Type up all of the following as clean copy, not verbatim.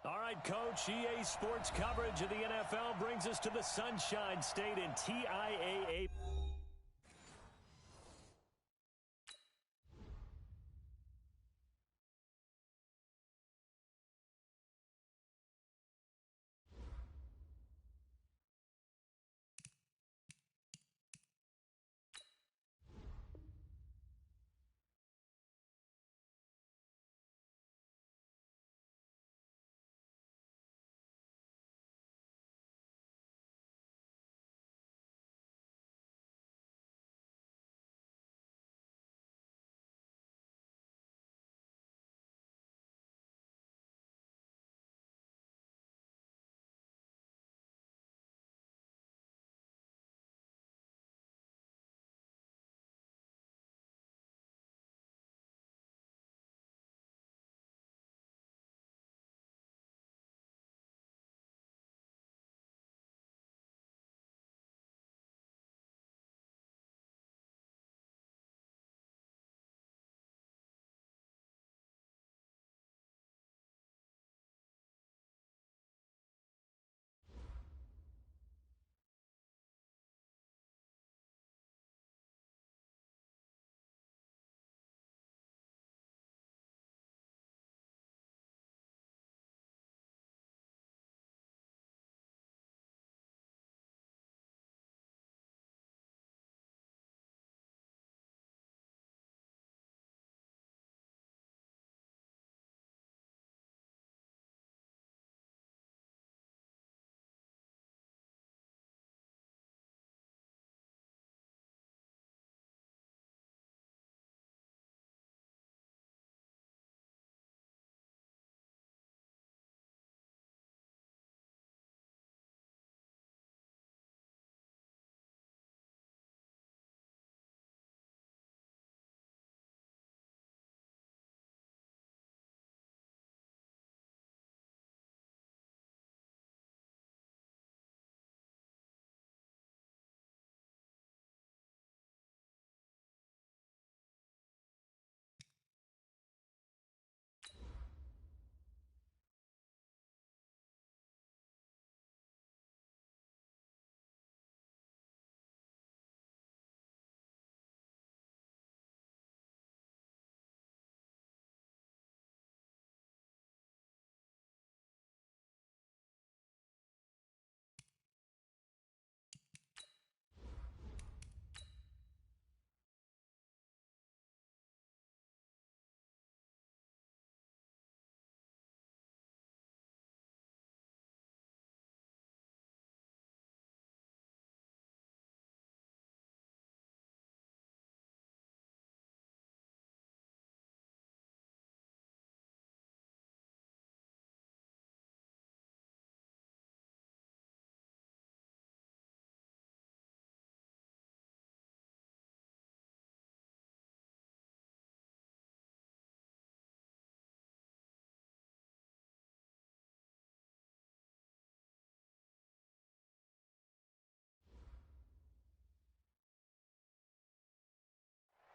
All right, Coach, EA Sports coverage of the NFL brings us to the Sunshine State in TIAA.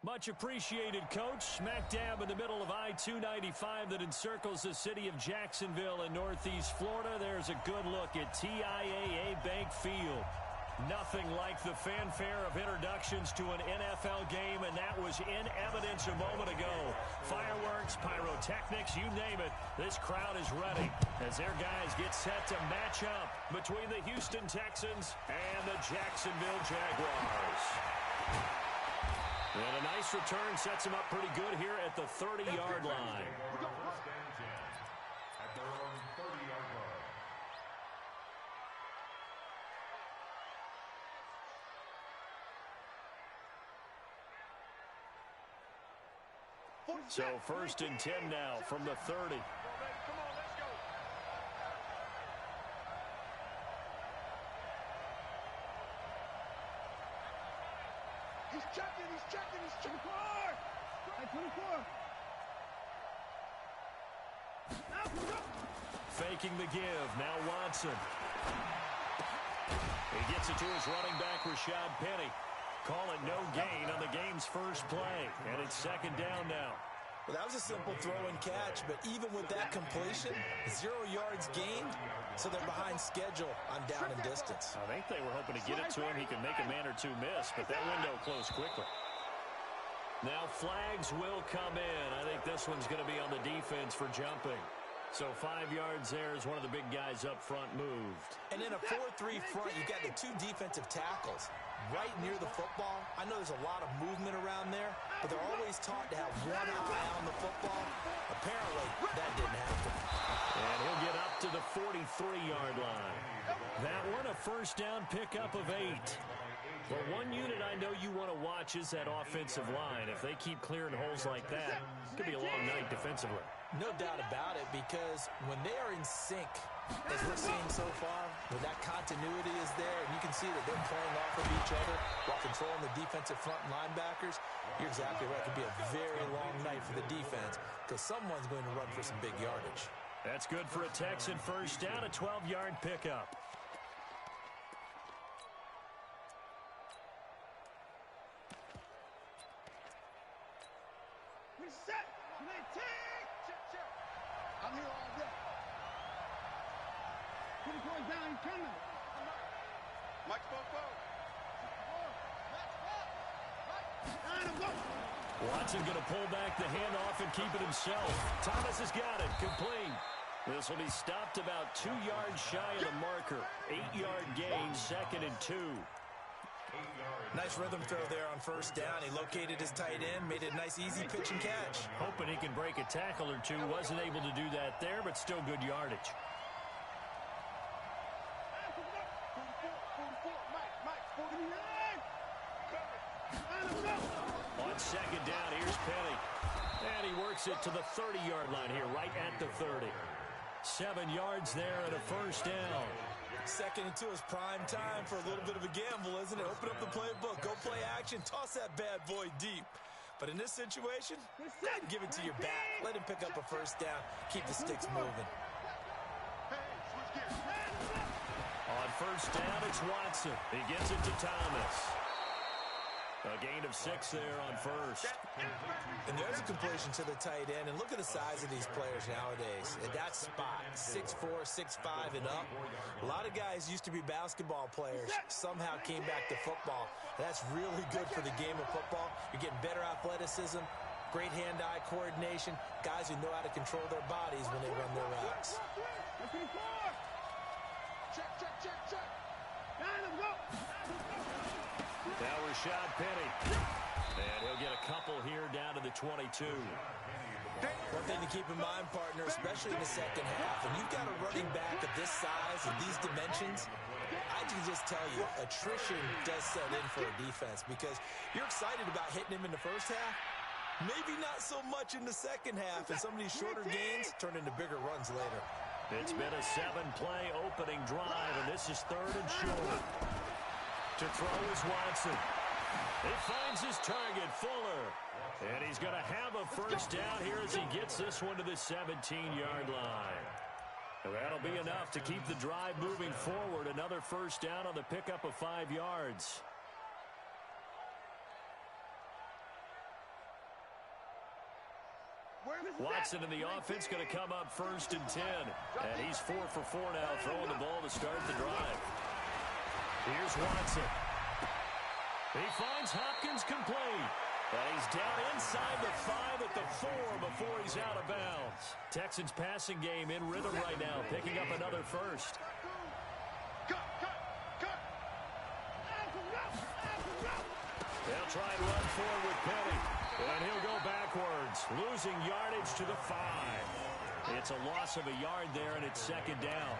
Much appreciated, Coach. Smack dab in the middle of I-295 that encircles the city of Jacksonville in Northeast Florida. There's a good look at TIAA Bank Field. Nothing like the fanfare of introductions to an NFL game, and that was in evidence a moment ago. Fireworks, pyrotechnics, you name it. This crowd is ready as their guys get set to match up between the Houston Texans and the Jacksonville Jaguars. And a nice return sets him up pretty good here at the 30-yard line. At their own 30-yard line. So 1st and 10 now from the 30. He's checking. 24. Faking the give. Now Watson. He gets it to his running back, Rashad Penny. Call it no gain on the game's first play. And it's 2nd down now. Well, that was a simple throw and catch, but even with that completion, 0 yards gained, so they're behind schedule on down and distance. I think they were hoping to get it to him. He could make a man or two miss, but that window closed quickly. Now flags will come in. I think this one's going to be on the defense for jumping. So 5 yards there as one of the big guys up front moved. And in a 4-3 front, you got the 2 defensive tackles right near the football. I know there's a lot of movement around there, but they're always taught to have one eye on the football. Apparently, that didn't happen. And he'll get up to the 43-yard line. That one, a first down pickup of 8. Well, one unit I know you want to watch is that offensive line. If they keep clearing holes like that, it could be a long night defensively. No doubt about it, because when they are in sync, as we're seeing so far, when that continuity is there, and you can see that they're playing off of each other while controlling the defensive front linebackers, you're exactly right. It could be a very long night for the defense because someone's going to run for some big yardage. That's good for a Texan first down, a 12-yard pickup. Reset. Check. I'm here all day. Put the boys down. He's coming. Mike Bobo. Watson going to pull back the handoff and keep it himself. Thomas has got it. Complete. This will be stopped about 2 yards shy of the marker. 8-yard gain, 2nd and 2. Nice rhythm throw there on first down. He located his tight end, made it a nice, easy pitch and catch. Hoping he can break a tackle or two. Wasn't able to do that there, but still good yardage. On second down, here's Penny. And he works it to the 30-yard line here, right at the 30. 7 yards there and a first down. 2nd and 2 is prime time for a little bit of a gamble, isn't it? Open up the playbook, go play action, toss that bad boy deep. But in this situation, go ahead and give it to your back. Let him pick up a first down, keep the sticks moving. On first down, it's Watson. He gets it to Thomas. A gain of 6 there on first. And there's a completion to the tight end. And look at the size of these players nowadays. At that spot, 6'4", 6'5", and up. A lot of guys used to be basketball players. Somehow came back to football. That's really good for the game of football. You're getting better athleticism, great hand-eye coordination, guys who know how to control their bodies when they run their routes. Check. Now Rashad Penny. And he'll get a couple here down to the 22. One thing to keep in mind, partner, especially in the second half, when you've got a running back of this size and these dimensions, I can just tell you, attrition does set in for a defense because you're excited about hitting him in the first half. Maybe not so much in the second half, and some of these shorter gains turn into bigger runs later. It's been a 7-play opening drive, and this is 3rd and short. To throw is Watson. He finds his target, Fuller. And he's going to have a first down here as he gets this one to the 17-yard line. And that'll be enough to keep the drive moving forward. Another first down on the pickup of 5 yards. Watson in the offense going to come up 1st and 10. And he's 4 for 4 now, throwing the ball to start the drive. Here's Watson. He finds Hopkins complete. And he's down inside the 5 at the 4 before he's out of bounds. Texans passing game in rhythm right now, picking up another first. They'll try and run forward with Penny. And he'll go backwards, losing yardage to the 5. It's a loss of a yard there, and it's 2nd down.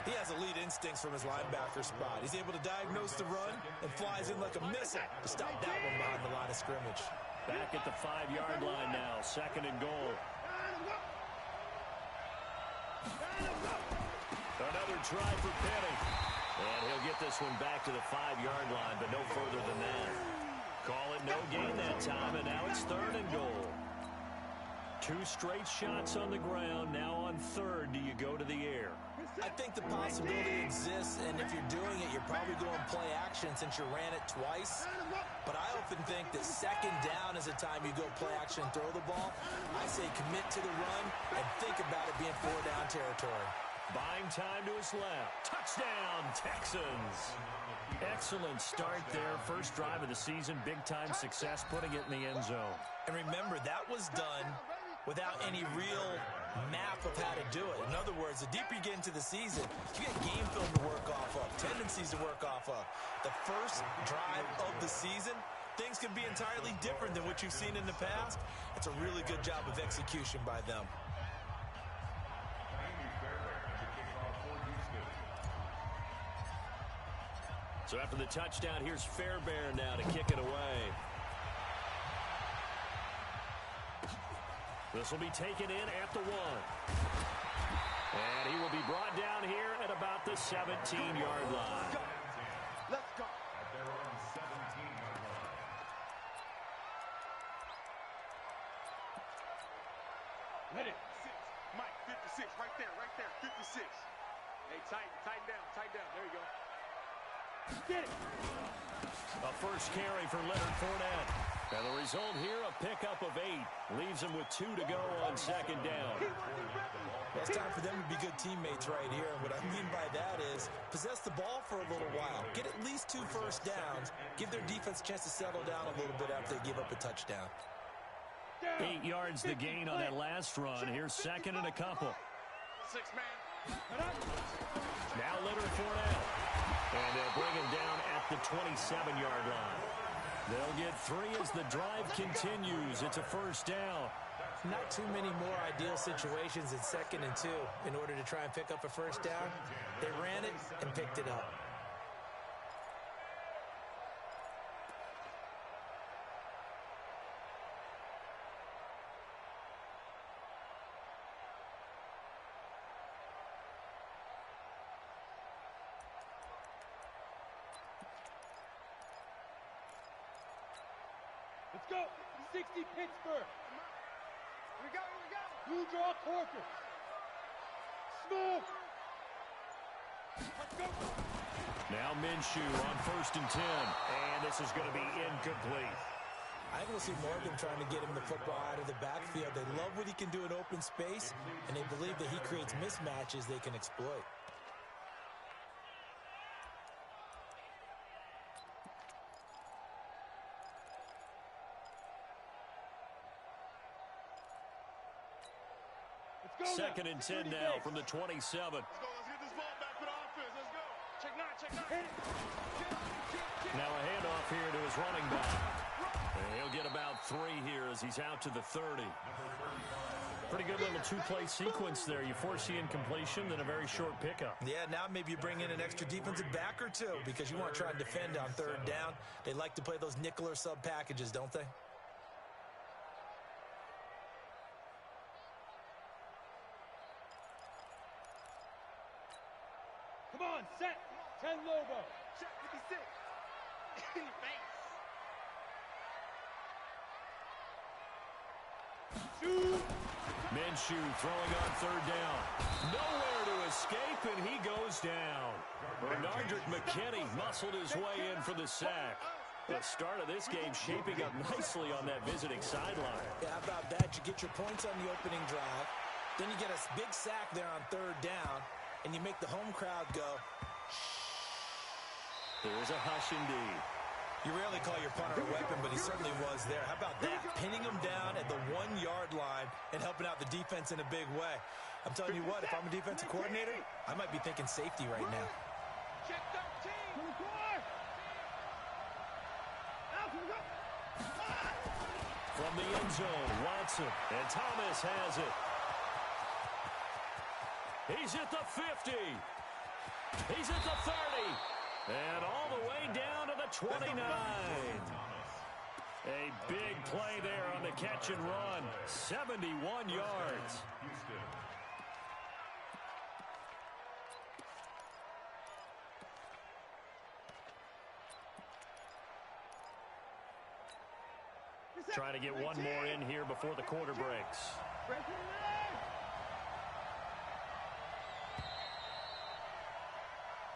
He has elite instincts from his linebacker spot. He's able to diagnose the run and flies in like a missile to stop that one behind the line of scrimmage. Back at the 5-yard line now, 2nd and goal. Another try for Penny. And he'll get this one back to the 5-yard line, but no further than that. Call it no gain that time, and now it's 3rd and goal. 2 straight shots on the ground. Now on 3rd, do you go to the air? I think the possibility exists, and if you're doing it, you're probably going play action since you ran it twice. But I often think that second down is a time you go play action and throw the ball. I say commit to the run and think about it being 4-down territory. Buying time to his left. Touchdown, Texans. Excellent start there. First drive of the season. Big-time success putting it in the end zone. And remember, that was done without any real map of how to do it. In other words, the deeper you get into the season, you get game film to work off of, tendencies to work off of. The first drive of the season, things can be entirely different than what you've seen in the past. It's a really good job of execution by them. So after the touchdown, here's Fairbairn now to kick it away. This will be taken in at the 1. And he will be brought down here at about the 17-yard line. Let's go. Let it. Mike, 56, right there, 56. Hey, tighten down. There you go. Get it. A first carry for Leonard Fournette. And the result here, a pickup of 8. Leaves him with 2 to go on second down. Well, it's time for them to be good teammates right here. And what I mean by that is possess the ball for a little while. Get at least 2 first downs. Give their defense a chance to settle down a little bit after they give up a touchdown. 8 yards the gain on that last run. Here's second and a couple. 6 man. Now Leonard Fournette. And they'll bring him down at the 27-yard line. They'll get 3 as the drive continues. It's a first down. Not too many more ideal situations in 2nd and 2 in order to try and pick up a first down. They ran it and picked it up. Let's go. 60 Pittsburgh. We go. Blue draw Corkers. Smoke. Let's go. Now Minshew on 1st and 10. And this is going to be incomplete. I think we'll see more of them trying to get him the football out of the backfield. They love what he can do in open space, and they believe that he creates mismatches they can exploit. Second and 10 now from the 27. Let's get this ball back for the offense. Let's go. Check 9. Now a handoff here to his running back. And he'll get about 3 here as he's out to the 30. Pretty good little 2-play sequence there. You force the incompletion, then a very short pickup. Yeah, now maybe you bring in an extra defensive back or 2 because you want to try and defend on 3rd down. They like to play those nickel or sub packages, don't they? Come on, set. 10 Lobo. Check 56. In the face. Shoot. Minshew throwing on 3rd down. Nowhere to escape, and he goes down. Bernardrick McKinney muscled his way in for the sack. The start of this game shaping up nicely on that visiting sideline. Yeah, how about that? You get your points on the opening drive. Then you get a big sack there on 3rd down. And you make the home crowd go, there's a hush indeed. You rarely call your punter a weapon, but he certainly was there. How about that? Pinning him down at the 1-yard line and helping out the defense in a big way. I'm telling you what, if I'm a defensive coordinator, I might be thinking safety right now. Check 13. From the end zone, Watson. And Thomas has it. He's at the 50. He's at the 30. And all the way down to the 29. A big play there on the catch and run. 71 yards. Trying to get one more in here before the quarter breaks.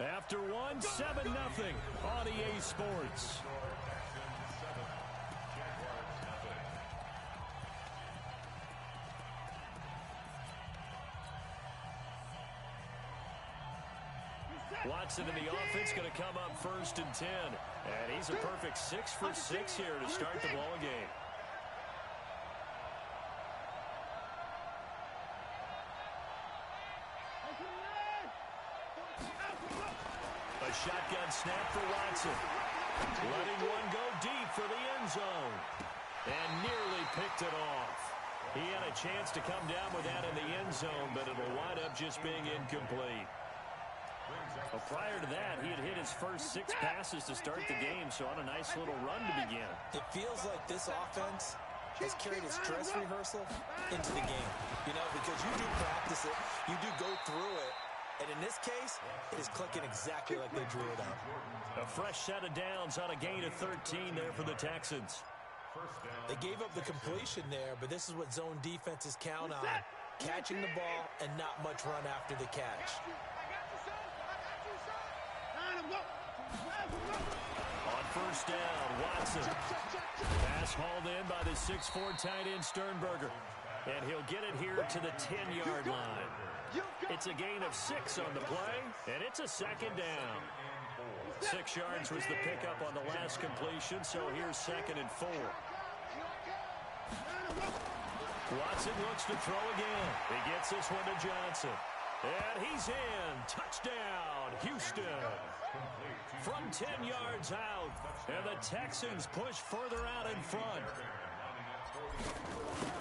After one, 7-0 on EA Sports. Watson in the offense going to come up 1st and 10. And he's a perfect 6 for 6 here to start the ball game. A shotgun snap for Watson. Letting one go deep for the end zone. And nearly picked it off. He had a chance to come down with that in the end zone, but it'll wind up just being incomplete. Well, prior to that, he had hit his first 6 passes to start the game, so on a nice little run to begin. It feels like this offense has carried its dress rehearsal into the game. You know, because you do practice it, you do go through it, and in this case, it is clicking exactly like they drew it up. A fresh set of downs on a gain of 13 there for the Texans. They gave up the completion there, but this is what zone defenses count on. Catching the ball and not much run after the catch. On 1st down, Watson. Pass hauled in by the 6'4" tight end Sternberger. And he'll get it here to the 10-yard line. It's a gain of 6 on the play, and it's a 2nd down. 6 yards was the pickup on the last completion, so here's 2nd and 4. Watson looks to throw again. He gets this one to Johnson. And he's in. Touchdown, Houston. From 10 yards out, and the Texans push further out in front.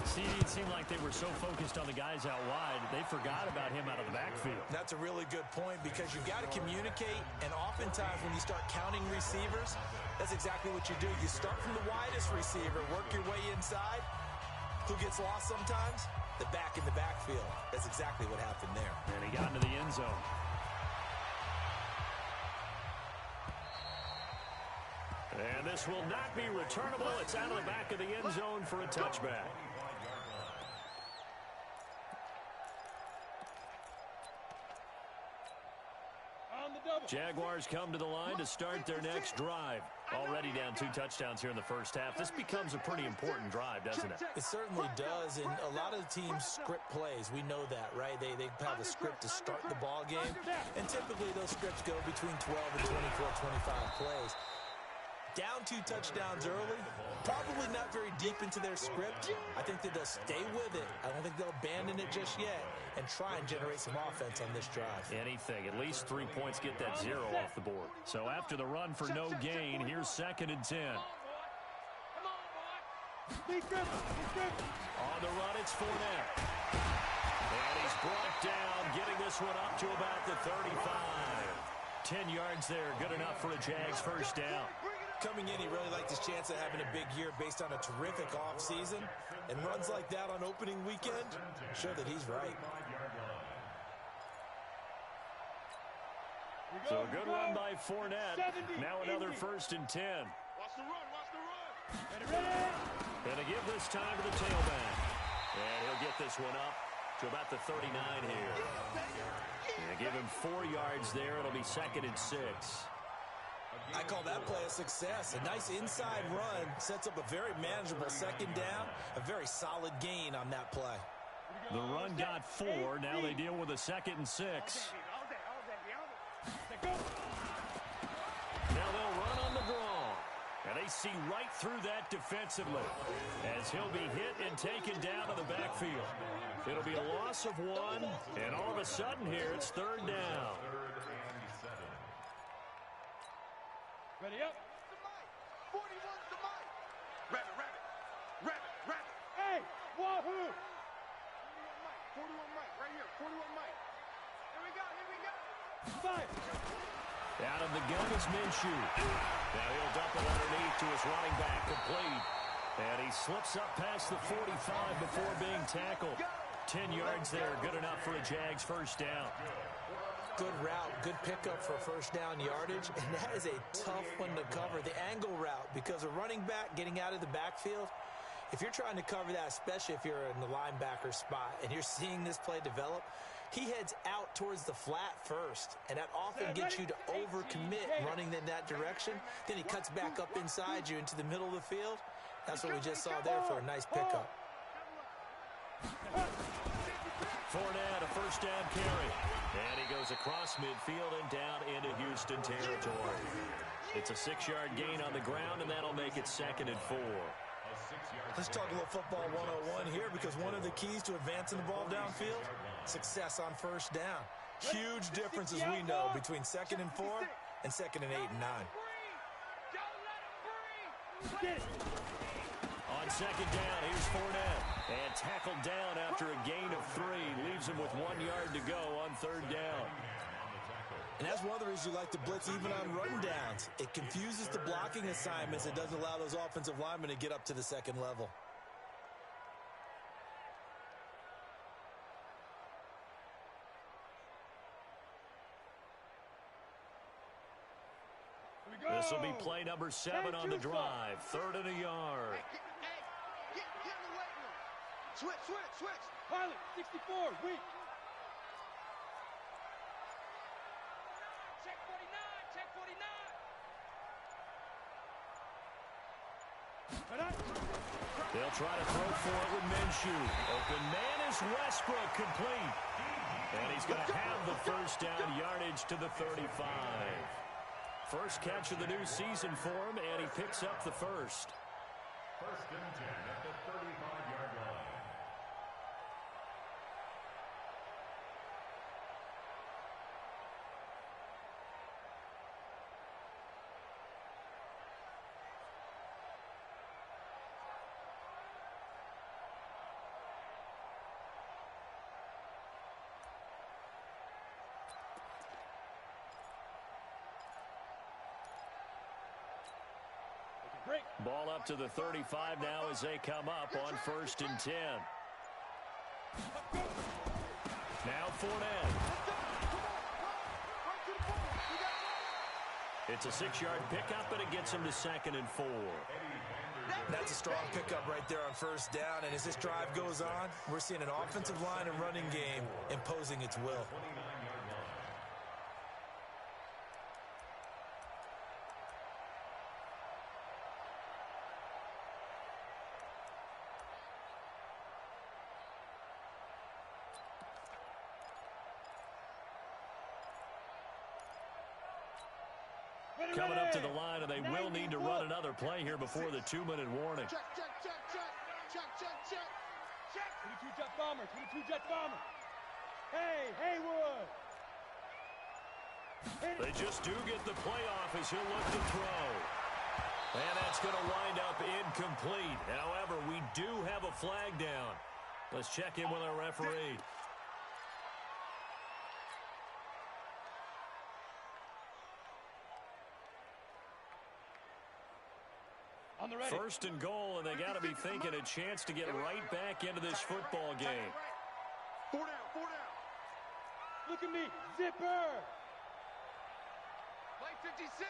See, it seemed like they were so focused on the guys out wide, they forgot about him out of the backfield. That's a really good point because you've got to communicate, and oftentimes when you start counting receivers, that's exactly what you do. You start from the widest receiver, work your way inside. Who gets lost sometimes? The back in the backfield. That's exactly what happened there. And he got into the end zone. And this will not be returnable. It's out of the back of the end zone for a touchback. Jaguars come to the line to start their next drive. Already down 2 touchdowns here in the first half. This becomes a pretty important drive, doesn't it? It certainly does, and a lot of the teams script plays. We know that, right? They have a script to start the ball game, and typically those scripts go between 12 and 24, 25 plays. Down 2 touchdowns early, probably not very deep into their script. I think that they'll stay with it. I don't think they'll abandon it just yet and try and generate some offense on this drive. Anything. At least 3 points, get that 0 off the board. So after the run for no gain, here's 2nd and 10. On the run, it's Fournette. And he's brought down, getting this one up to about the 35. 10 yards there, good enough for a Jags first down. Coming in, he really liked his chance of having a big year based on a terrific offseason. And runs like that on opening weekend show that he's right. So a good run by Fournette. Now another 1st and 10. Watch the run, watch the run. Gonna give this time to the tailback. And he'll get this one up to about the 39 here. And give him 4 yards there. It'll be 2nd and 6. I call that play a success. A nice inside run sets up a very manageable 2nd down. A very solid gain on that play. The run got 4. Now they deal with a 2nd and 6. Now they'll run on the draw. And they see right through that defensively as he'll be hit and taken down to the backfield. It'll be a loss of 1. And all of a sudden here, it's 3rd down. Ready up. 41's the mic. Rabbit, rabbit. Rabbit, rabbit. Hey, wahoo. 41 mic, right here. 41 mic. Here we go, here we go. Fire. Out of the gun is Minshew. Now he'll dump it underneath to his running back, complete. And he slips up past the 45 before being tackled. 10 yards there, good enough for a Jags first down. Good route, good pickup for first down yardage, and that is a tough one to cover. The angle route, because a running back getting out of the backfield, If you're trying to cover that, especially if you're in the linebacker spot and you're seeing this play develop, he heads out towards the flat first, and that often gets you to overcommit running in that direction. Then he cuts back up inside you into the middle of the field. That's what we just saw there for a nice pickup. Fournette, a first down carry. And he goes across midfield and down into Houston territory. It's a 6-yard gain on the ground, and that'll make it 2nd and 4. Let's talk a little football 101 here, because one of the keys to advancing the ball downfield, success on first down. Huge difference, as we know, between 2nd and 4 and 2nd and 8 and 9. On 2nd down, here's Fournette. And tackled down after a gain of 3. Leaves him with 1 yard to go on 3rd down. And that's one of the reasons you like to blitz even on run downs. It confuses the blocking assignments. It doesn't allow those offensive linemen to get up to the 2nd level. This will be play number 7 on the drive. 3rd and a yard. Get in the weight room. Switch. Pilot, 64, weak. Check 49. They'll try to throw for it with Minshew. Open man is Westbrook, complete. And he's going to have the first down, yardage to the 35. First catch of the new season for him, and he picks up the first. 1st and 10 at the 35-yard line. Ball up to the 35 now as they come up on 1st and 10. Now Fournette. It's a 6-yard pickup, and it gets him to 2nd and 4. That's a strong pickup right there on 1st down. And as this drive goes on, we're seeing an offensive line and running game imposing its will. Coming up to the line, and they will need to run another play here before the 2-minute warning. Check. 22 jet bomber. Hey, Haywood. They just do get the playoff as he'll look to throw. And that's going to wind up incomplete. However, we do have a flag down. Let's check in with our referee. First and goal, and they got to be thinking a chance to get right back into this football game. 4 down. Look at me, zipper. Mike 56.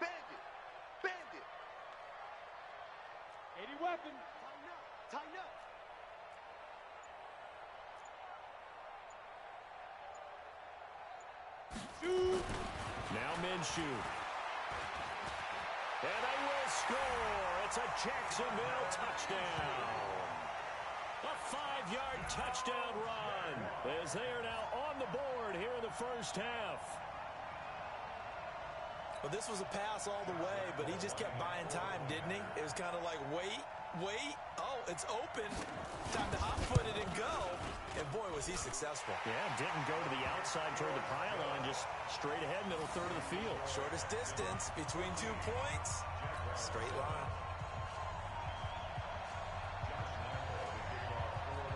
Bandit. 80 weapon. Tighten up. Shoot. Now Minshew. And they will score. It's a Jacksonville touchdown. A 5-yard touchdown run as they are now on the board here in the first half. Well, this was a pass all the way, but he just kept buying time, didn't he? It was kind of like, wait. Oh, it's open. Time to hot-foot it and go. And, boy, was he successful. Yeah, didn't go to the outside toward the pylon, just straight ahead, middle third of the field. Shortest distance between 2 points. Straight line.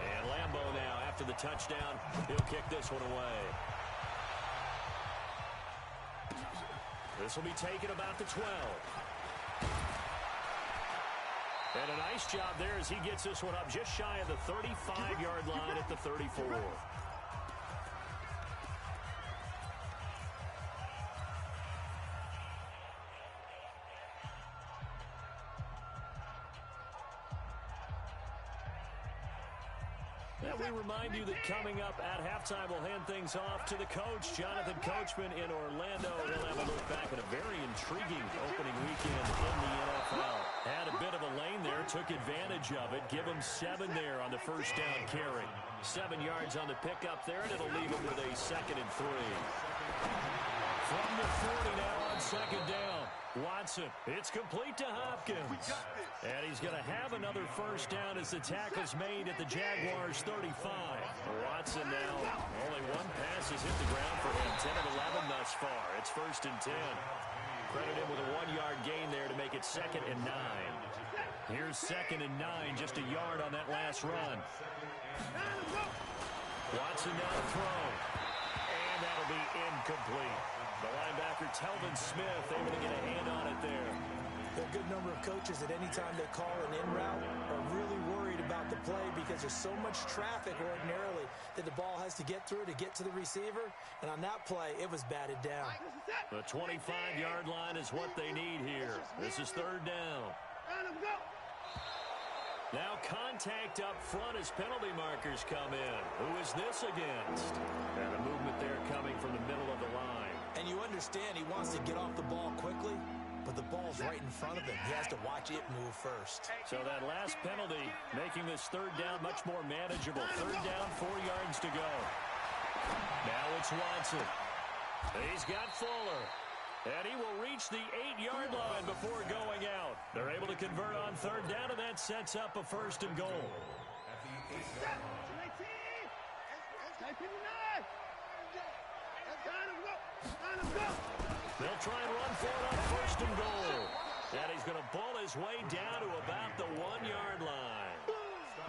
And Lambeau now, after the touchdown, he'll kick this one away. This will be taken about the 12. And a nice job there as he gets this one up just shy of the 35-yard line at the 34. And we remind you that coming up at halftime, we'll hand things off to the coach, Jonathan Coachman in Orlando. He'll have a look back at a very intriguing opening weekend in the NFL. Had a bit of a lane there, took advantage of it. Give him 7 there on the first down carry. 7 yards on the pickup there, and it'll leave him with a 2nd and 3. From the 40 now on 2nd down. Watson, it's complete to Hopkins. And he's going to have another first down as the tackle's made at the Jaguars' 35. Watson now, only 1 pass has hit the ground for him. 10 of 11 thus far. It's 1st and 10. Credit him with a 1-yard gain there to make it 2nd and 9. Here's 2nd and 9, just a yard on that last run. Watson now to throw. And that'll be incomplete. The linebacker, Telvin Smith, able to get a hand on it there. There are a good number of coaches that any time they call an in route are really worried about the play because there's so much traffic ordinarily that the ball has to get through to get to the receiver. And on that play, it was batted down. The 25-yard line is what they need here. This is 3rd down. Now contact up front as penalty markers come in. Who is this against? And a movement there coming from the middle of the line. And you understand he wants to get off the ball quickly, but the ball's right in front of him. He has to watch it move first. So that last penalty making this 3rd down much more manageable. 3rd down, 4 yards to go. Now it's Watson. He's got Fuller. And he will reach the 8-yard line before going out. They're able to convert on 3rd down, and that sets up a 1st and goal. They'll try and run for it on 1st and goal. And he's going to bull his way down to about the 1-yard line.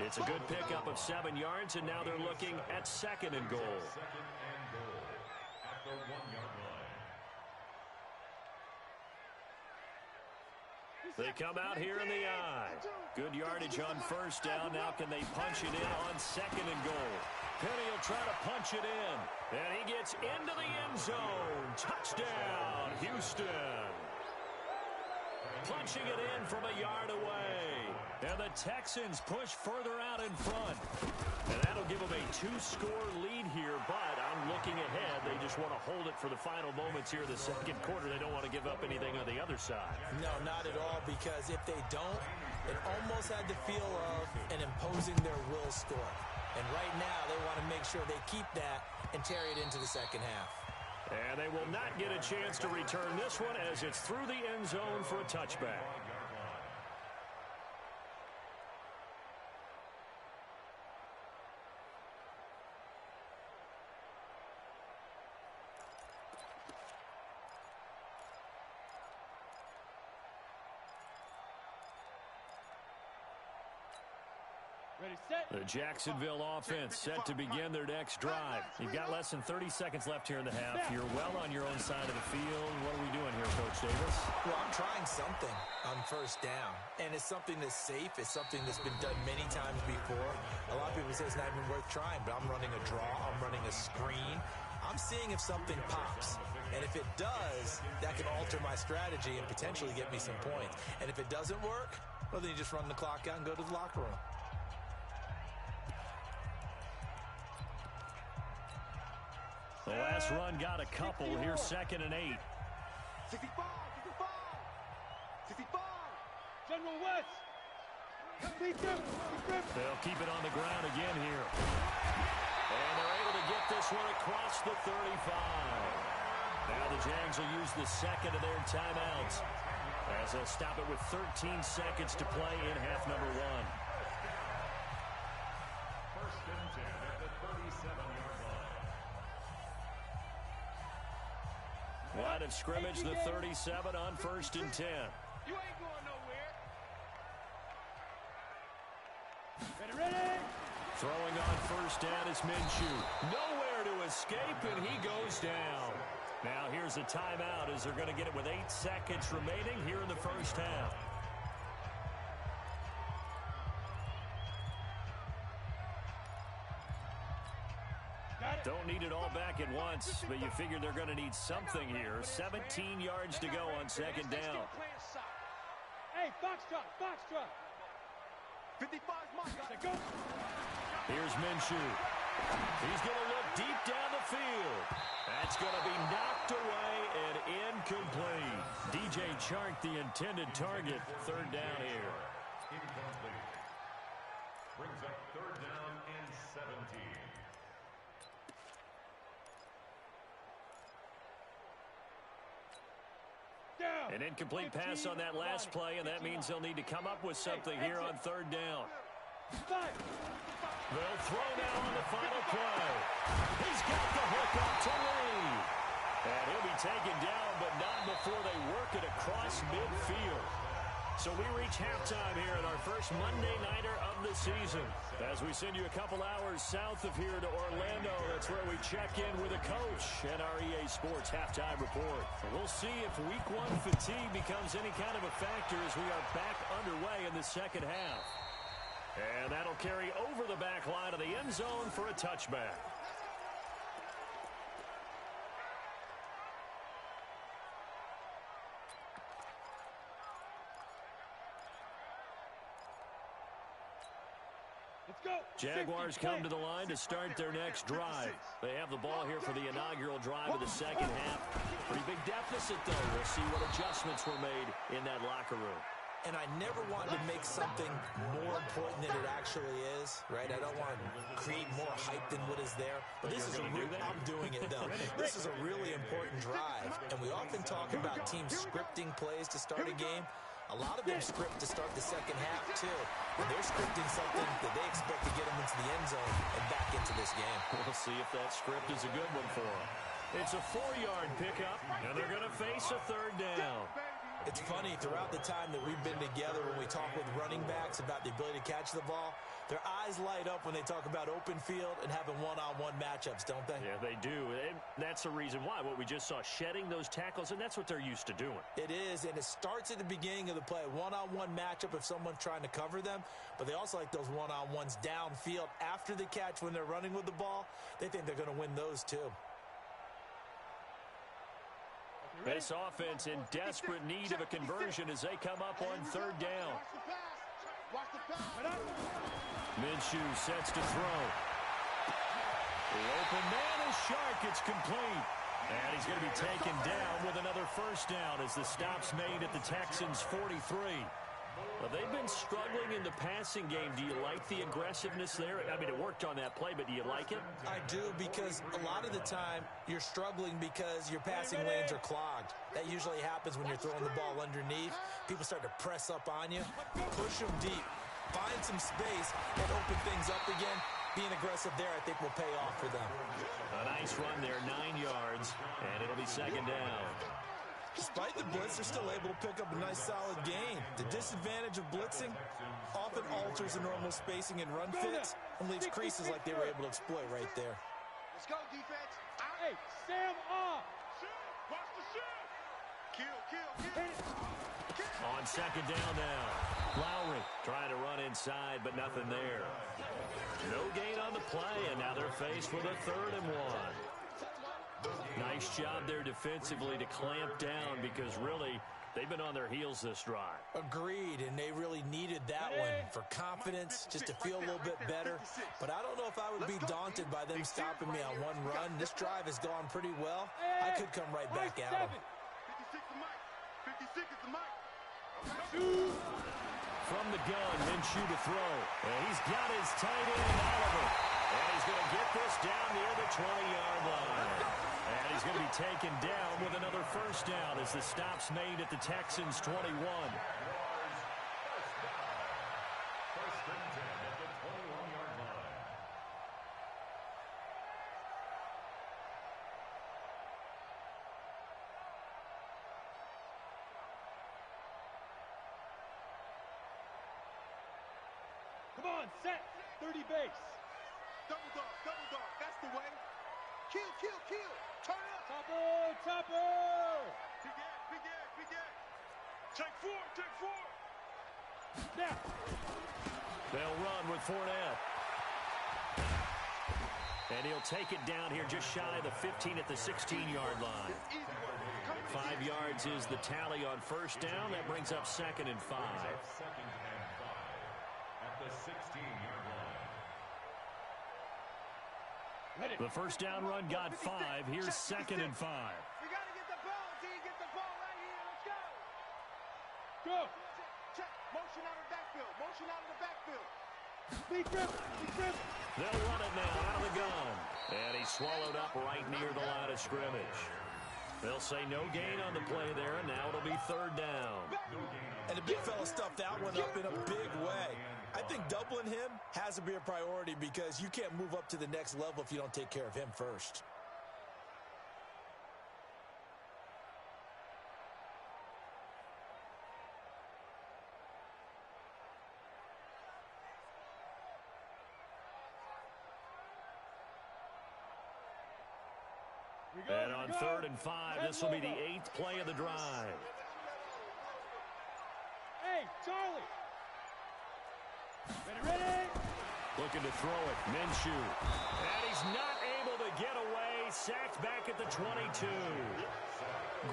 It's a good pickup of 7 yards, and now they're looking at 2nd and goal. At the 1-yard line. They come out here in the eye. Good yardage on 1st down. Now can they punch it in on 2nd and goal? Penny will try to punch it in. And he gets into the end zone. Touchdown, Houston. Punching it in from a yard away. And the Texans push further out in front. And that'll give them a 2-score lead here, but I'm looking ahead. They just want to hold it for the final moments here in the 2nd quarter. They don't want to give up anything on the other side. No, not at all, because if they don't, it almost had the feel of an imposing their will score. And right now, they want to make sure they keep that and carry it into the 2nd half. And they will not get a chance to return this one as it's through the end zone for a touchback. The Jacksonville offense set to begin their next drive. You've got less than 30 seconds left here in the half. You're well on your own side of the field. What are we doing here, Coach Davis? Well, I'm trying something on 1st down. And it's something that's safe. It's something that's been done many times before. A lot of people say it's not even worth trying, but I'm running a draw. I'm running a screen. I'm seeing if something pops. And if it does, that can alter my strategy and potentially get me some points. And if it doesn't work, well, then you just run the clock out and go to the locker room. The last run got a couple. Here's 2nd and 8. 65. General West. They'll keep it on the ground again here. And they're able to get this one across the 35. Now the Jags will use the 2nd of their timeouts as they'll stop it with 13 seconds to play in half number 1. 1st and 10 at the 37-yard line. Line of scrimmage, the 37 on 1st and 10. You ain't going nowhere. Ready? Throwing on 1st down is Minshew. Nowhere to escape, and he goes down. Now here's a timeout as they're going to get it with 8 seconds remaining here in the 1st half. Don't need it all back at once, but you figure they're going to need something here. 17 yards to go on 2nd down. Hey, Foxtrot. 55's my guy. Go. Here's Minshew. He's going to look deep down the field. That's going to be knocked away and incomplete. DJ Chark, the intended target. Third down here. Incomplete. Brings up third down and 17. An incomplete pass on that last play, and that means they'll need to come up with something here on third down. They'll throw now on the final play. He's got the hook up to Lee. And he'll be taken down, but not before they work it across midfield. So we reach halftime here in our first Monday Nighter of the season. As we send you a couple hours south of here to Orlando, that's where we check in with a coach and our EA Sports halftime report. We'll see if week one fatigue becomes any kind of a factor as we are back underway in the second half. And that'll carry over the back line of the end zone for a touchback. Jaguars come to the line to start their next drive. They have the ball here for the inaugural drive of the second half. Pretty big deficit, though. We'll see what adjustments were made in that locker room. And I never want to make something more important than it actually is, right? I don't want to create more hype than what is there. But this is I'm doing it, though. This is a really important drive. And we often talk about teams scripting plays to start a game. A lot of them script to start the second half, too. And they're scripting something that they expect to get them into the end zone and back into this game. We'll see if that script is a good one for them. It's a 4-yard pickup, and they're going to face a third down. It's funny, throughout the time that we've been together, when we talk with running backs about the ability to catch the ball, their eyes light up when they talk about open field and having one-on-one matchups, don't they? Yeah, they do. And that's the reason why. What we just saw, shedding those tackles, and that's what they're used to doing. It is, and it starts at the beginning of the play. One-on-one matchup if someone's trying to cover them, but they also like those one-on-ones downfield after the catch when they're running with the ball. They think they're going to win those, too. This offense in desperate need of a conversion as they come up on third down. Minshew sets to throw. The open man is Chark. It's complete. And he's going to be taken down with another first down as the stop's made at the Texans' 43. Well, they've been struggling in the passing game. Do you like the aggressiveness there? I mean, it worked on that play, but do you like it? I do, because a lot of the time you're struggling because your passing lanes are clogged. That usually happens when you're throwing the ball underneath. People start to press up on you. Push them deep. Find some space and open things up again. Being aggressive there, I think, will pay off for them. A nice run there, 9 yards, and it'll be second down. Despite the blitz, they're still able to pick up a nice, solid gain. The disadvantage of blitzing often alters the normal spacing and run fits and leaves creases like they were able to exploit right there. Let's go, defense. Hey, Sam off. Watch the shoot. Kill. On second down now. Lowry trying to run inside, but nothing there. No gain on the play, and now they're faced with a 3rd and 1. Nice job there defensively to clamp down, because really they've been on their heels this drive. Agreed, and they really needed that one for confidence, just to feel a little bit better. But I don't know if I would be daunted by them stopping me on one run. This drive has gone pretty well. I could come right back at them. 56 is the mic. From the gun, Minshew to throw. And he's got his tight end, Oliver. And he's going to get this down near the 20-yard line. And he's going to be taken down with another first down as the stop's made at the Texans' 21. First and 10 at the 21-yard line. Come on, set. 30 base. Double dog. That's the way. Kill. Turn up. Topper. Big Ed. Take four. Now. They'll run with Fournette. And he'll take it down here just shy of the 15 at the 16-yard line. 5 yards is the tally on first down. That brings up 2nd and 5. Second and 5 at the 16-yard line. The first down run got 5. Here's 2nd and 5. We got to get the ball, D. Get the ball right here. Let's go. Go. Check. Motion out of the backfield. Motion out of the backfield. Be careful. Be careful. They'll run it now out of the gun. And he's swallowed up right near the line of scrimmage. They'll say no gain on the play there, and now it'll be 3rd down. And the big fella stuffed that one up in a big way. I think doubling him has to be a priority because you can't move up to the next level if you don't take care of him first. And on 3rd and 5, this will be the 8th play of the drive. Hey, Charlie. Ready. Looking to throw it. Minshew. And he's not able to get away. Sacked back at the 22.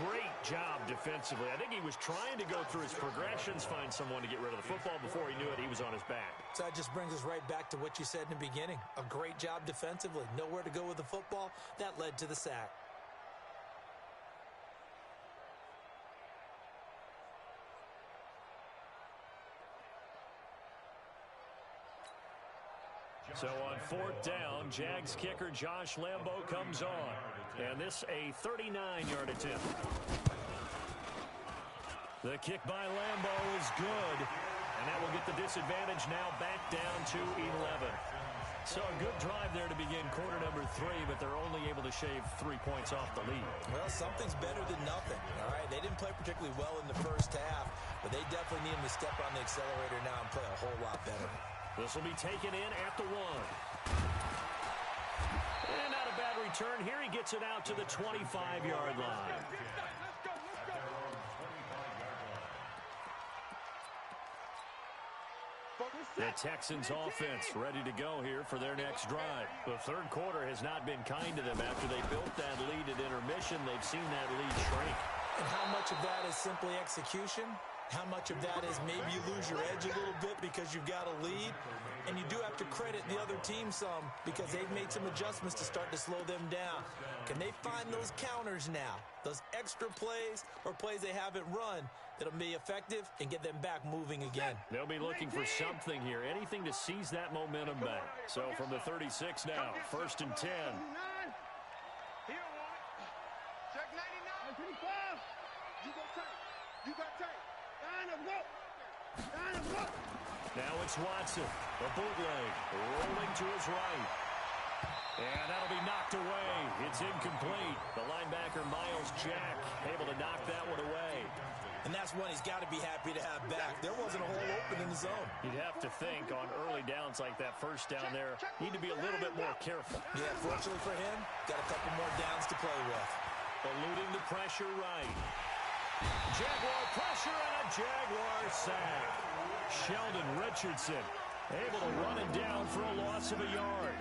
Great job defensively. I think he was trying to go through his progressions, find someone to get rid of the football. Before he knew it, he was on his back. So that just brings us right back to what you said in the beginning. A great job defensively. Nowhere to go with the football. That led to the sack. So on 4th down, Jags kicker Josh Lambo comes on. And this a 39-yard attempt. The kick by Lambo is good. And that will get the disadvantage now back down to 11. So a good drive there to begin quarter number 3, but they're only able to shave 3 points off the lead. Well, something's better than nothing, all right? They didn't play particularly well in the first half, but they definitely need him to step on the accelerator now and play a whole lot better. This will be taken in at the 1. And not a bad return. Here he gets it out to the 25-yard line. The Texans offense ready to go here for their next drive. The third quarter has not been kind to them after they built that lead at intermission. They've seen that lead shrink. And how much of that is simply execution? How much of that is maybe you lose your edge a little bit because you've got a lead? And you do have to credit the other team some because they've made some adjustments to start to slow them down. Can they find those counters now? Those extra plays or plays they haven't run that'll be effective and get them back moving again. They'll be looking for something here, anything to seize that momentum back. So from the 36 now, 1st and 10. Check 99. 25. You got tight. You got tight. Line up, look. Line up, look. Now it's Watson. The bootleg rolling to his right. And that'll be knocked away. It's incomplete. The linebacker, Miles Jack, able to knock that one away. And that's one he's got to be happy to have back. There wasn't a hole open in the zone. You'd have to think on early downs like that, first down there, need to be a little bit more careful. Yeah, fortunately for him, got a couple more downs to play with. Eluding the pressure right. Jaguar pressure and a Jaguar sack. Sheldon Richardson able to run it down for a loss of a yard.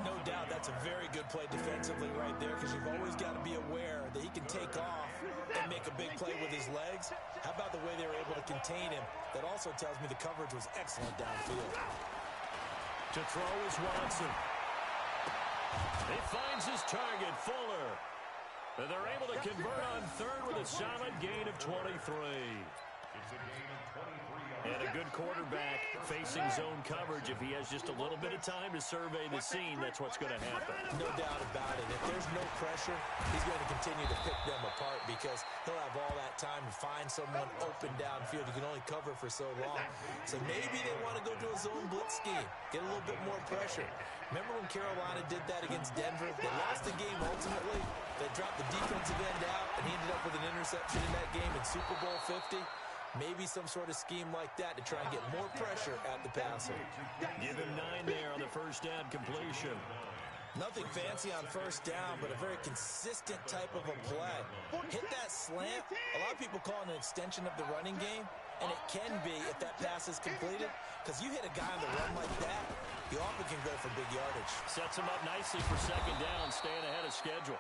No doubt that's a very good play defensively right there because you've always got to be aware that he can take off and make a big play with his legs. How about the way they were able to contain him? That also tells me the coverage was excellent downfield. To throw is Watson. He finds his target, Fuller. And they're able to convert on third with a solid gain of 23. It's a gain of 23. And a good quarterback facing zone coverage. If he has just a little bit of time to survey the scene, that's what's going to happen. No doubt about it. If there's no pressure, he's going to continue to pick them apart because he'll have all that time to find someone open downfield. You can only cover for so long. So maybe they want to go to a zone blitz scheme, get a little bit more pressure. Remember when Carolina did that against Denver? They lost the game ultimately. They dropped the defensive end out, and he ended up with an interception in that game in Super Bowl 50. Maybe some sort of scheme like that to try and get more pressure at the passer. Give him 9 there on the first down completion. Nothing fancy on first down, but a very consistent type of a play. Hit that slant. A lot of people call it an extension of the running game, and it can be if that pass is completed, because you hit a guy on the run like that, you often can go for big yardage. Sets him up nicely for second down, staying ahead of schedule.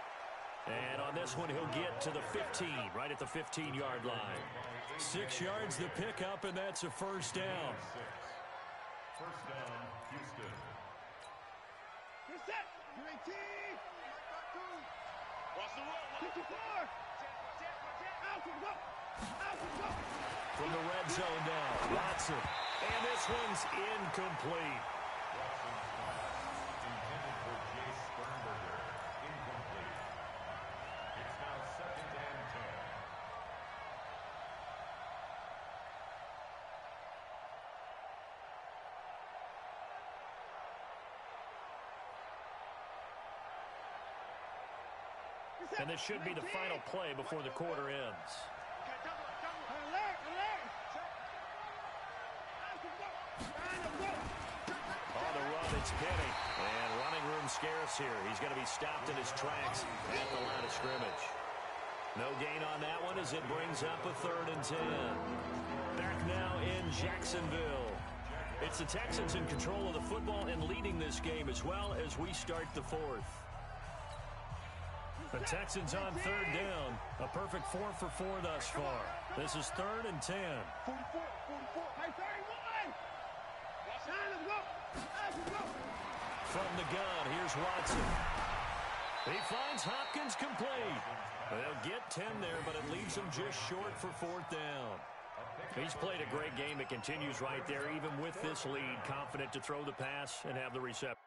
And on this one, he'll get to the 15, right at the 15-yard line. 6 yards the pickup, and that's a first down. First down, Houston. Get set. UAT. Watch the roll. 54. Out to go. Out to go. From the red zone now, Watson. And this one's incomplete. Intended for Jace Sternberger. Incomplete. It's now 2nd and 10. And this should be the final play before the quarter ends. Alert, alert. On the run, it's Penny. And running room scarce here. He's going to be stopped in his tracks at the line of scrimmage. No gain on that one as it brings up a 3rd and 10. Back now in Jacksonville. It's the Texans in control of the football and leading this game as well as we start the 4th. The Texans on 3rd down. A perfect 4 for 4 thus far. This is 3rd and 10. 44, 44. Hey, 31. Let's go. Let's go. From the gun, here's Watson. He finds Hopkins complete. They'll get 10 there, but it leaves them just short for 4th down. He's played a great game. It continues right there, even with this lead. Confident to throw the pass and have the reception.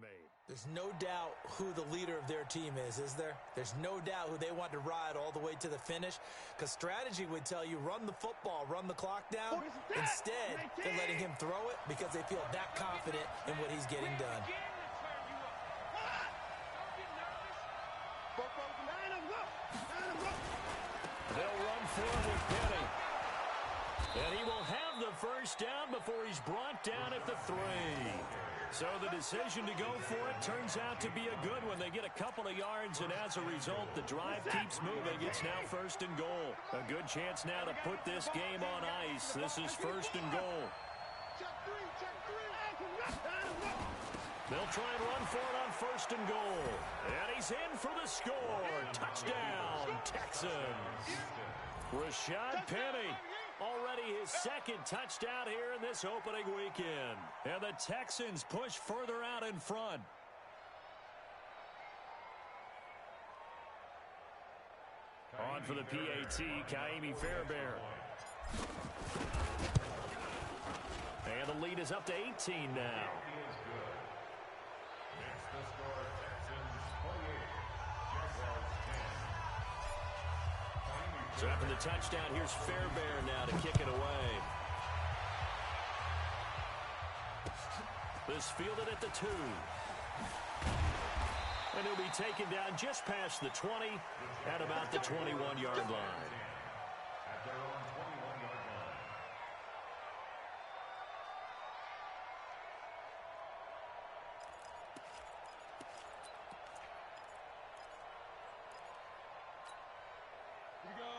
Made. There's no doubt who the leader of their team is there? There's no doubt who they want to ride all the way to the finish, because strategy would tell you run the football, run the clock down. Instead, they're letting him throw it because they feel that confident in what he's getting done. They'll run forward with Penny. And he will have the first down before he's brought down at the 3. So the decision to go for it turns out to be a good one. They get a couple of yards, and as a result, the drive keeps moving. It's now 1st and goal. A good chance now to put this game on ice. This is 1st and goal. They'll try and run for it on 1st and goal. And he's in for the score. Touchdown, Texans. Rashad Penny. Already his 2nd touchdown here in this opening weekend. And the Texans push further out in front. On for the PAT, Kaimi Fairbairn. And the lead is up to 18 now. So after the touchdown, here's Fairbairn now to kick it away. This fielded at the 2. And he'll be taken down just past the 20 at about the 21-yard line. At their own 21-yard line.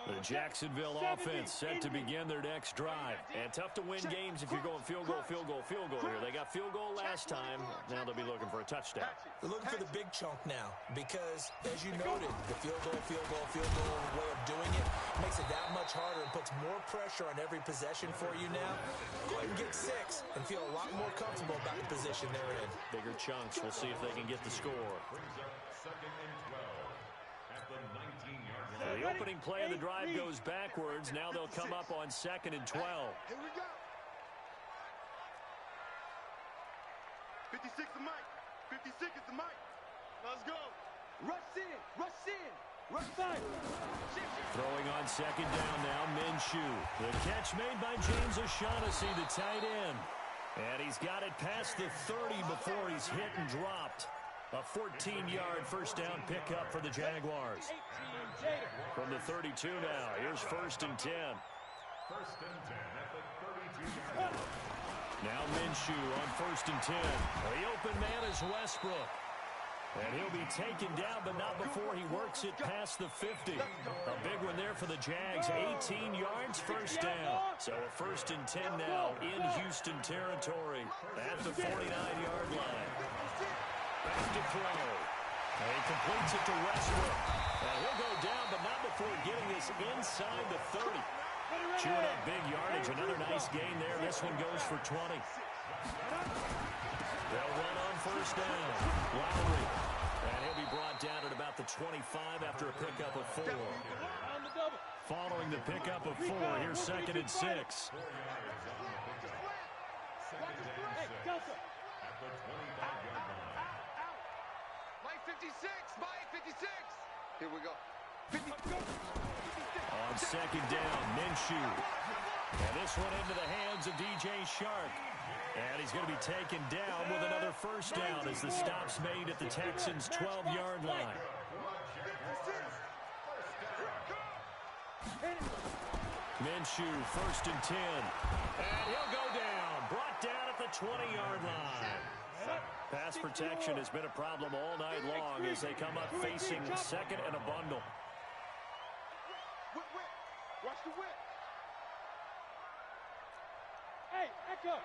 The Jacksonville offense set to begin their next drive. And tough to win games if you're going field goal, field goal, field goal here. They got field goal last time. Now they'll be looking for a touchdown. They're looking for the big chunk now because, as you noted, the field goal way of doing it makes it that much harder and puts more pressure on every possession for you now. Go ahead and get 6 and feel a lot more comfortable about the position they're in. Bigger chunks. We'll see if they can get the score. Brings up 2nd and 12 at the 19-yard line. The opening play of the drive goes backwards. Now they'll come up on 2nd and 12. Here we go. 56 the mic. 56 is the mic. Let's go. Rush in. Rush in. Rush side. Throwing on second down now, Minshew. The catch made by James O'Shaughnessy, the tight end. And he's got it past the 30 before he's hit and dropped. A 14-yard first down pickup for the Jaguars. From the 32 now, here's 1st and 10. 1st and 10 at the 32-yard line. Now Minshew on 1st and 10. The open man is Westbrook. And he'll be taken down, but not before he works it past the 50. A big one there for the Jags. 18 yards, first down. So a 1st and 10 now in Houston territory at the 49-yard line. Back to throw. And he completes it to Westbrook. And he'll go down, but not before getting this inside the 30. Chewing up big yardage. Another nice gain there. This one goes for 20. They'll run on first down. Lowry. And he'll be brought down at about the 25 after a pickup of 4. Following the pickup of 4, here's 2nd and 6. 4 yards on the pickup. 2nd and 6 at the 25-yard line. Mike 56. Mike 56. Here we go. 56. On second down, Minshew. And this one into the hands of DJ Shark. And he's going to be taken down with another first down as the stop's made at the Texans' 12-yard line. Minshew, 1st and 10. And he'll go down. Brought down at the 20-yard line. Pass protection has been a problem all night long as they come up facing 2nd and a bundle. Whip. Watch the whip. Hey, Echo.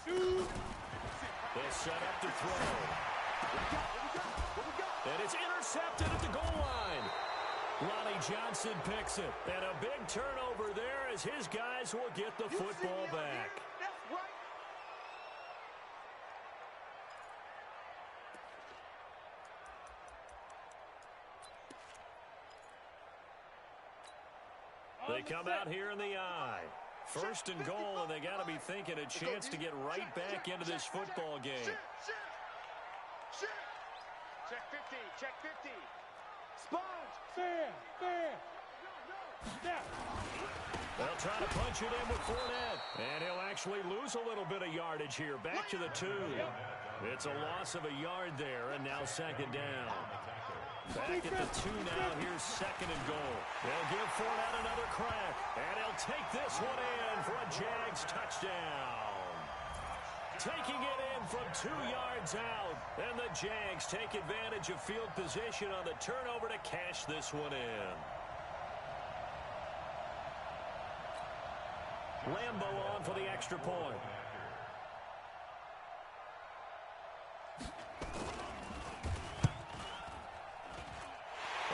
They'll set up to throw. And it's intercepted at the goal line. Ronnie Johnson picks it. And a big turnover there as his guys will get the football back. They come out here in the eye. 1st and goal, and they got to be thinking a chance to get right back into this football game. Check 50. Check 50. Sponge. Fair. They'll try to punch it in with Fournette. And he'll actually lose a little bit of yardage here. Back to the 2. It's a loss of a yard there, and now 2nd down. Back at the 2 now. Here's 2nd and goal. They'll give Fournette another crack. And he'll take this one in for a Jags touchdown. Taking it in from 2 yards out. And the Jags take advantage of field position on the turnover to cash this one in. Lambo on for the extra point.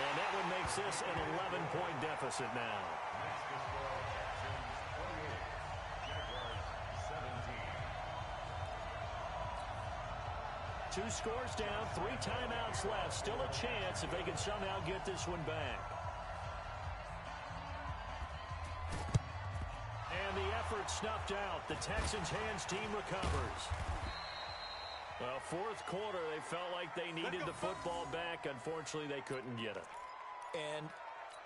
And that one makes this an 11-point deficit now. Next to score, Texans 28, Jaguars 17. 2 scores down, 3 timeouts left. Still a chance if they can somehow get this one back. And the effort snuffed out. The Texans' hands team recovers. Well, 4th quarter, they felt like they needed the football back. Unfortunately, they couldn't get it. And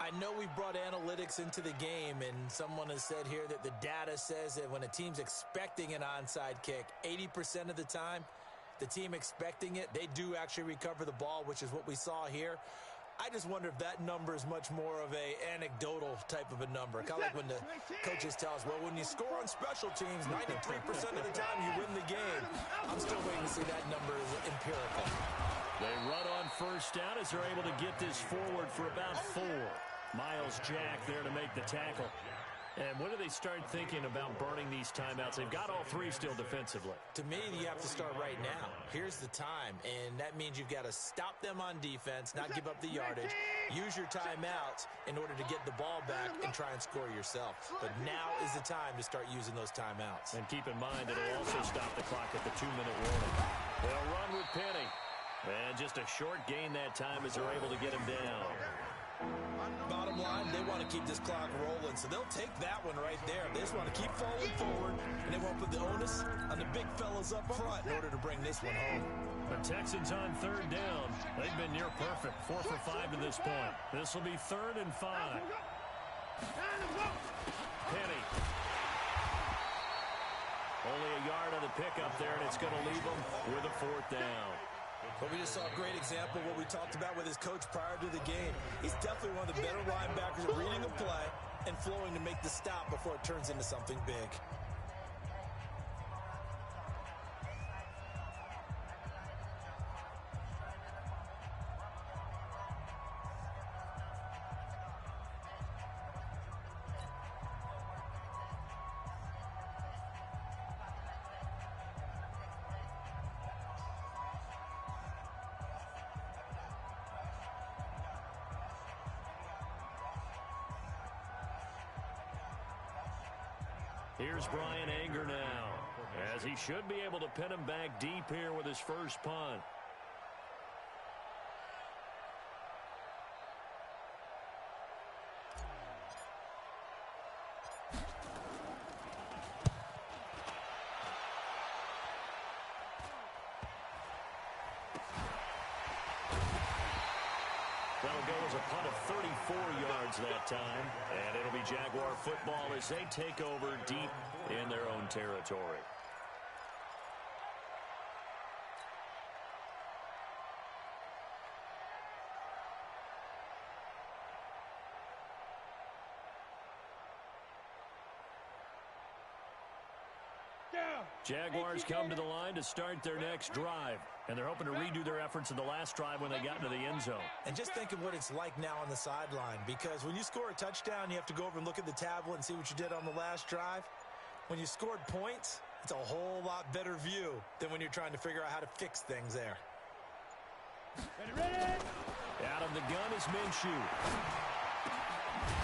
I know we brought analytics into the game, and someone has said here that the data says that when a team's expecting an onside kick, 80% of the time, the team expecting it, they do actually recover the ball, which is what we saw here. I just wonder if that number is much more of a anecdotal type of a number. Kind of like when the coaches tell us, well, when you score on special teams, 93% of the time you win the game. I'm still waiting to see that number is empirical. They run on first down as they're able to get this forward for about 4. Miles Jack there to make the tackle. And when do they start thinking about burning these timeouts? They've got all 3 still defensively. To me, you have to start right now. Here's the time, and that means you've got to stop them on defense, not give up the yardage, use your timeouts in order to get the ball back and try and score yourself. But now is the time to start using those timeouts. And keep in mind that it'll also stop the clock at the 2-minute warning. They'll run with Penny. And just a short gain that time as they're able to get him down. Bottom line, they want want to keep this clock rolling, so they'll take that one right there. They just want to keep falling forward, and they won't put the onus on the big fellas up front in order to bring this one home. The Texans on third down. They've been near perfect. 4 for 5 to this point. This will be 3rd and 5. Penny. Only a yard on the pickup there, and it's going to leave them with a 4th down. But we just saw a great example of what we talked about with his coach prior to the game. He's definitely one of the better linebackers at reading a play and flowing to make the stop before it turns into something big. Here's Brian Anger now, as he should be able to pin him back deep here with his first punt. That'll go as a punt of 34 yards that time. And it'll be Jaguar football as they take over deep in their own territory. Jaguars come to the line to start their next drive. And they're hoping to redo their efforts in the last drive when they got into the end zone. And just think of what it's like now on the sideline, because when you score a touchdown, you have to go over and look at the tablet and see what you did on the last drive. When you scored points, it's a whole lot better view than when you're trying to figure out how to fix things there. Ready? Out of the gun is Minshew.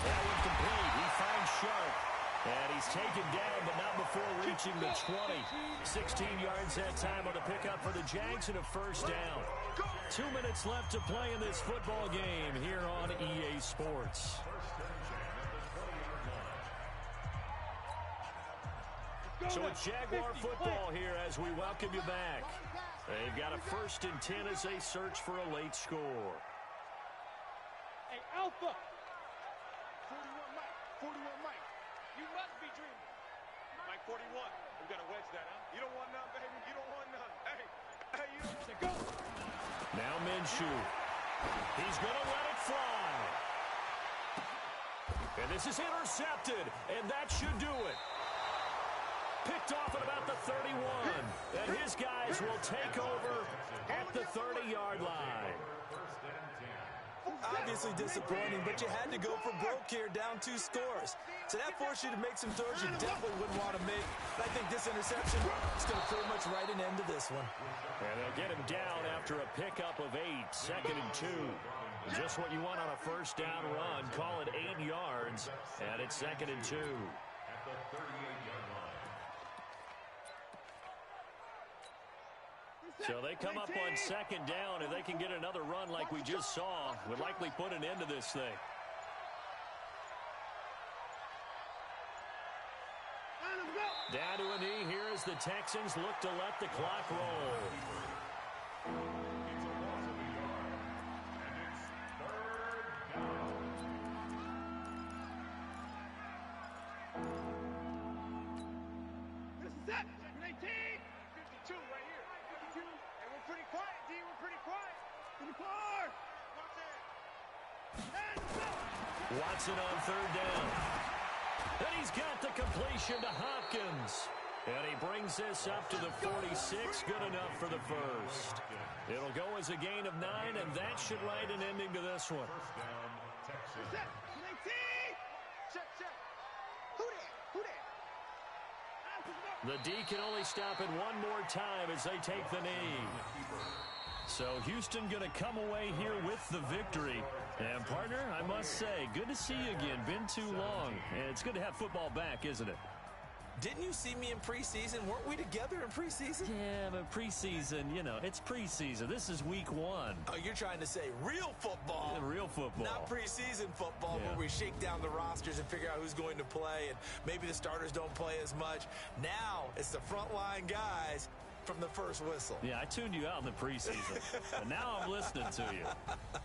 That one's complete. He finds Sharp. And he's taken down, but not before reaching the 20. 16 yards that time on the pickup for the Jags and a first down. 2 minutes left to play in this football game here on EA Sports. So it's Jaguar football here as we welcome you back. They've got a 1st and 10 as they search for a late score. Hey, Alpha. 41 Mike. You must be dreaming. Mike 41. We got to wedge that, huh? You don't want none, baby. You don't want none. Hey, you don't want to go. Now Minshew. He's going to let it fly. And this is intercepted, and that should do it. Picked off at about the 31. And his guys will take over at the 30-yard line. Obviously disappointing, but you had to go for broke here, down 2 scores. So that forced you to make some throws you definitely wouldn't want to make. And I think this interception is going to pretty much write an end to this one. And they'll get him down after a pickup of 8, 2nd and 2. Just what you want on a first down run. Call it 8 yards, and it's 2nd and 2. At the 38-yard line. So they come up on 2nd down. If they can get another run like we just saw, would likely put an end to this thing. Down to a knee here as the Texans look to let the clock roll. It's a loss of a yard. And it's 3rd down. This is it. 19. 52 right here. 52. And we're pretty quiet, D. We're pretty quiet. 54. Watson on 3rd down. And he's got the completion to Hopkins. And he brings this up to the 46. Good enough for the first. It'll go as a gain of 9, and that should write an ending to this one. First down, Texans. 19. Check. Who there? The D can only stop it one more time as they take the knee. So Houston going to come away here with the victory. And, partner, I must say, good to see you again. Been too long. And it's good to have football back, isn't it? Didn't you see me in preseason? Weren't we together in preseason? Yeah, but preseason, you know, it's preseason. This is week 1. Oh, you're trying to say real football. Yeah, real football. Not preseason football where we shake down the rosters and figure out who's going to play, and maybe the starters don't play as much. Now it's the frontline guys from the first whistle. Yeah, I tuned you out in the preseason, but now I'm listening to you.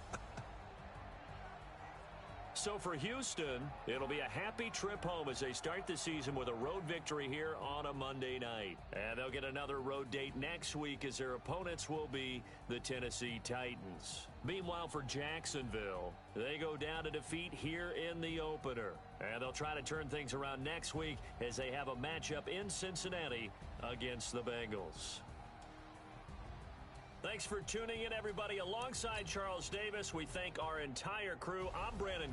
So for Houston, it'll be a happy trip home as they start the season with a road victory here on a Monday night. And they'll get another road date next week as their opponents will be the Tennessee Titans. Meanwhile, for Jacksonville, they go down to defeat here in the opener. And they'll try to turn things around next week as they have a matchup in Cincinnati against the Bengals. Thanks for tuning in, everybody. Alongside Charles Davis, we thank our entire crew. I'm Brandon.